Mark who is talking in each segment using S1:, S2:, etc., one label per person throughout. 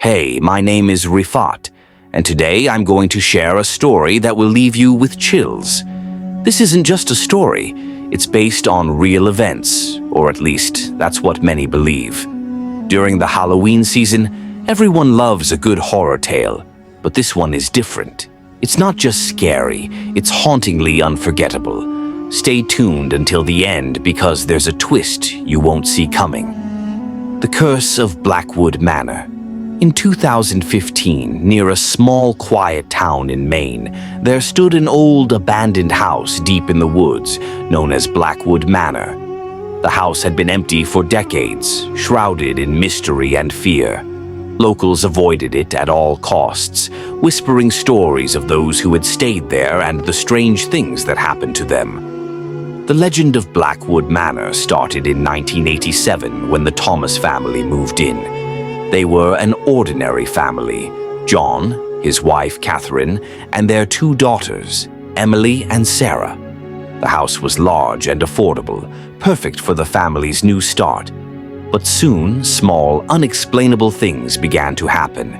S1: Hey, my name is Rifat, and today I'm going to share a story that will leave you with chills. This isn't just a story, it's based on real events, or at least that's what many believe. During the Halloween season, everyone loves a good horror tale, but this one is different. It's not just scary, it's hauntingly unforgettable. Stay tuned until the end because there's a twist you won't see coming. The Curse of Blackwood Manor. In 2015, near a small, quiet town in Maine, there stood an old, abandoned house deep in the woods, known as Blackwood Manor. The house had been empty for decades, shrouded in mystery and fear. Locals avoided it at all costs, whispering stories of those who had stayed there and the strange things that happened to them. The legend of Blackwood Manor started in 1987 when the Thomas family moved in. They were an ordinary family: John, his wife Catherine, and their two daughters, Emily and Sarah. The house was large and affordable, perfect for the family's new start. But soon, small, unexplainable things began to happen.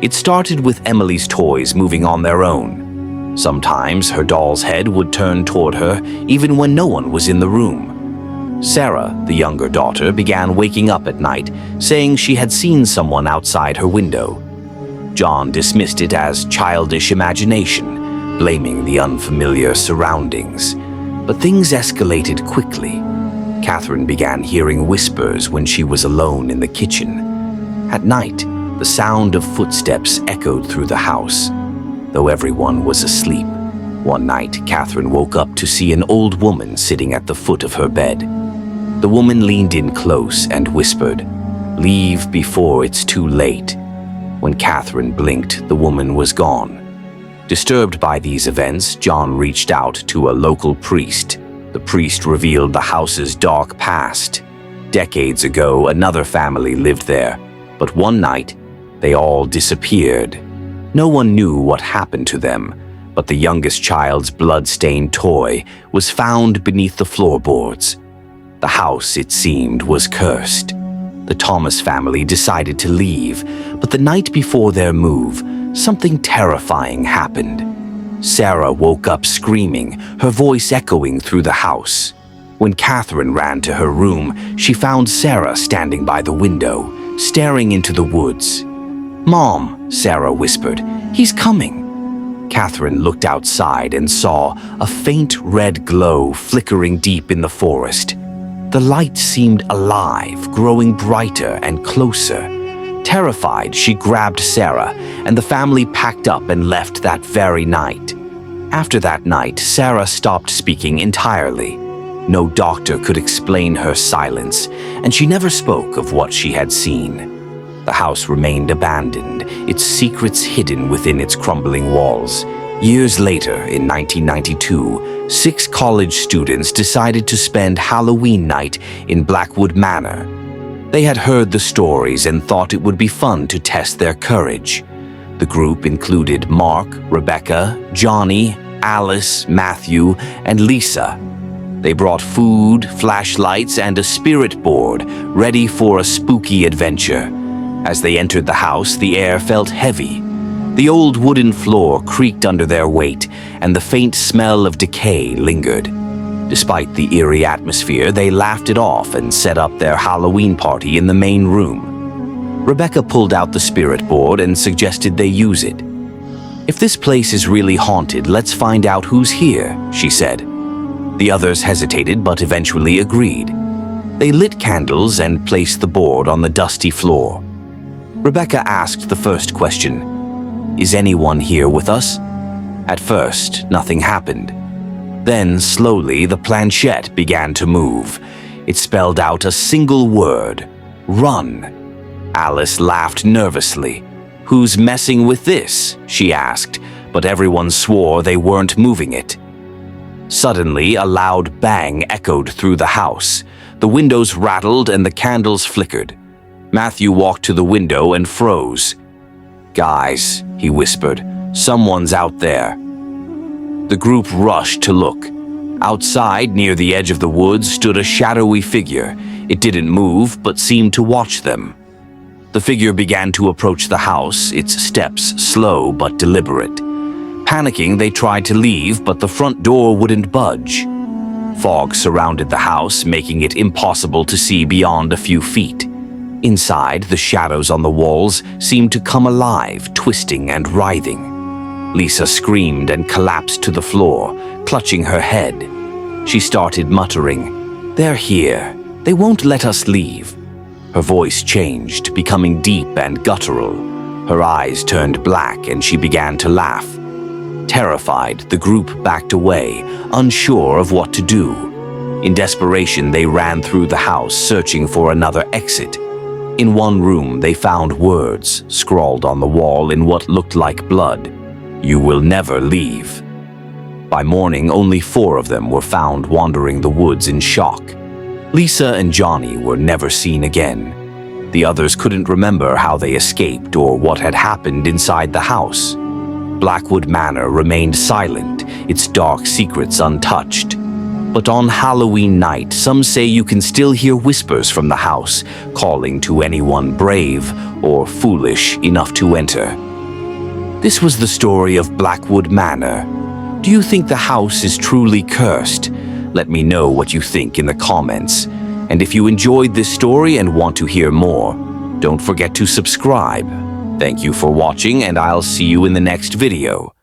S1: It started with Emily's toys moving on their own. Sometimes her doll's head would turn toward her, even when no one was in the room. Sarah, the younger daughter, began waking up at night, saying she had seen someone outside her window. John dismissed it as childish imagination, blaming the unfamiliar surroundings. But things escalated quickly. Catherine began hearing whispers when she was alone in the kitchen. At night, the sound of footsteps echoed through the house, though everyone was asleep. One night, Catherine woke up to see an old woman sitting at the foot of her bed. The woman leaned in close and whispered, "Leave before it's too late." When Catherine blinked, the woman was gone. Disturbed by these events, John reached out to a local priest. The priest revealed the house's dark past. Decades ago, another family lived there, but one night, they all disappeared. No one knew what happened to them, but the youngest child's blood-stained toy was found beneath the floorboards. The house, it seemed, was cursed. The Thomas family decided to leave, but the night before their move, something terrifying happened. Sarah woke up screaming, her voice echoing through the house. When Catherine ran to her room, she found Sarah standing by the window, staring into the woods. "Mom," Sarah whispered, "he's coming." Catherine looked outside and saw a faint red glow flickering deep in the forest. The light seemed alive, growing brighter and closer. Terrified, she grabbed Sarah, and the family packed up and left that very night. After that night, Sarah stopped speaking entirely. No doctor could explain her silence, and she never spoke of what she had seen. The house remained abandoned, its secrets hidden within its crumbling walls. Years later, in 1992, 6 college students decided to spend Halloween night in Blackwood Manor. They had heard the stories and thought it would be fun to test their courage. The group included Mark, Rebecca, Johnny, Alice, Matthew, and Lisa. They brought food, flashlights, and a spirit board, ready for a spooky adventure. As they entered the house, the air felt heavy. The old wooden floor creaked under their weight, and the faint smell of decay lingered. Despite the eerie atmosphere, they laughed it off and set up their Halloween party in the main room. Rebecca pulled out the spirit board and suggested they use it. "If this place is really haunted, let's find out who's here," she said. The others hesitated but eventually agreed. They lit candles and placed the board on the dusty floor. Rebecca asked the first question, "Is anyone here with us?" At first, nothing happened. Then, slowly, the planchette began to move. It spelled out a single word: "Run." Alice laughed nervously. "Who's messing with this?" she asked, but everyone swore they weren't moving it. Suddenly, a loud bang echoed through the house. The windows rattled and the candles flickered. Matthew walked to the window and froze. "Guys," he whispered, "someone's out there." The group rushed to look. Outside, near the edge of the woods, stood a shadowy figure. It didn't move, but seemed to watch them. The figure began to approach the house, its steps slow but deliberate. Panicking, they tried to leave, but the front door wouldn't budge. Fog surrounded the house, making it impossible to see beyond a few feet. Inside, the shadows on the walls seemed to come alive, twisting and writhing. Lisa screamed and collapsed to the floor, clutching her head. She started muttering, "They're here. They won't let us leave." Her voice changed, becoming deep and guttural. Her eyes turned black and she began to laugh. Terrified, the group backed away, unsure of what to do. In desperation, they ran through the house, searching for another exit. In one room, they found words scrawled on the wall in what looked like blood. "You will never leave." By morning, only 4 of them were found wandering the woods in shock. Lisa and Johnny were never seen again. The others couldn't remember how they escaped or what had happened inside the house. Blackwood Manor remained silent, its dark secrets untouched. But on Halloween night, some say you can still hear whispers from the house, calling to anyone brave or foolish enough to enter. This was the story of Blackwood Manor. Do you think the house is truly cursed? Let me know what you think in the comments. And if you enjoyed this story and want to hear more, don't forget to subscribe. Thank you for watching, and I'll see you in the next video.